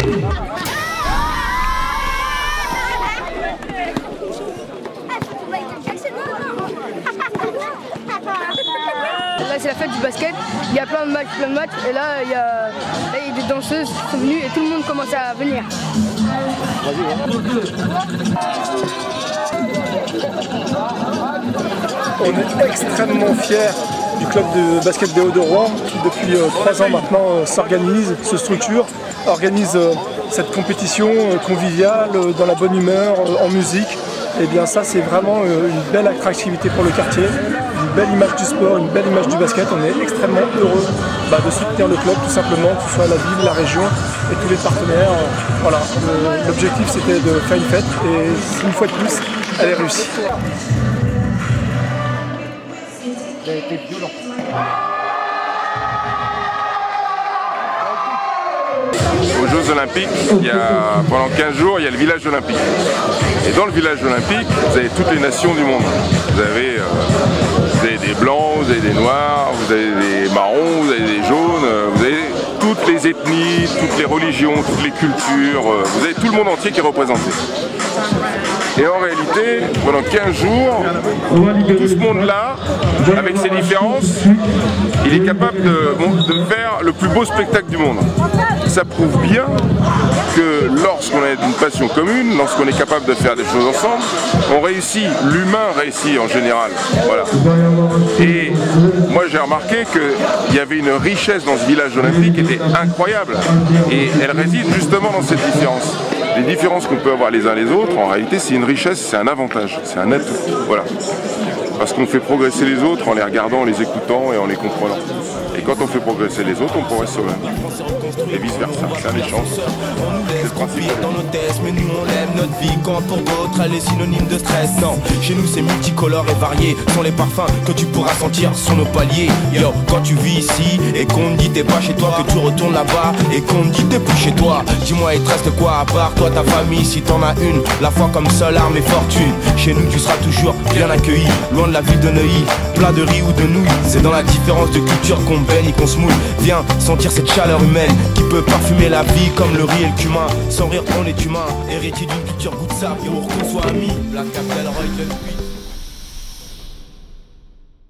Là c'est la fête du basket, il y a plein de matchs, et là il y a des danseuses qui sont venues et tout le monde commence à venir. On est extrêmement fiers du club de basket BO de Rouen qui depuis 3 ans maintenant s'organise, se structure, organise cette compétition conviviale, dans la bonne humeur, en musique. Et bien ça c'est vraiment une belle attractivité pour le quartier, une belle image du sport, une belle image du basket. On est extrêmement heureux de soutenir le club tout simplement, que ce soit la ville, la région et tous les partenaires. Voilà, l'objectif c'était de faire une fête et une fois de plus, elle est réussie. Ça a été violent. Aux Jeux Olympiques, pendant 15 jours, il y a le village olympique. Et dans le village olympique, vous avez toutes les nations du monde. Vous avez des blancs, vous avez des noirs, vous avez des marrons, vous avez des jaunes, vous avez toutes les ethnies, toutes les religions, toutes les cultures, vous avez tout le monde entier qui est représenté. Et en réalité, pendant 15 jours, tout ce monde-là, avec ses différences, il est capable de faire le plus beau spectacle du monde. Ça prouve bien que lorsqu'on a une passion commune, lorsqu'on est capable de faire des choses ensemble, on réussit, l'humain réussit en général. Voilà. Et moi j'ai remarqué qu'il y avait une richesse dans ce village olympique qui était incroyable. Et elle réside justement dans cette différence. Les différences qu'on peut avoir les uns les autres, en réalité c'est une richesse, c'est un avantage, c'est un atout. Voilà. Parce qu'on fait progresser les autres en les regardant, en les écoutant et en les comprenant. Et quand on fait progresser les autres, on progresse sur l'un. Et vice versa, c'est un échange. C'est le principe dans nos tests, mais nous on aime notre vie. Quand pour d'autres elle est synonyme de stress. Non, chez nous c'est multicolore et varié. Sont les parfums que tu pourras sentir sur nos paliers. Yo, quand tu vis ici et qu'on te dit t'es pas chez toi, que tu retournes là-bas et qu'on te dit t'es plus chez toi. Dis-moi il te reste quoi à part toi, ta famille, si t'en as une. La foi comme seule arme et fortune. Chez nous tu seras toujours bien accueilli. Loin de la ville de Neuilly, plat de riz ou de nouilles. C'est dans la différence de culture qu'on baigne et qu'on se mouille. Viens sentir cette chaleur humaine qui peut parfumer la vie comme le riz et le cumin. Sans rire on est humain, héritier d'une culture goût de sable. Et on soit amis, la capitale Roy de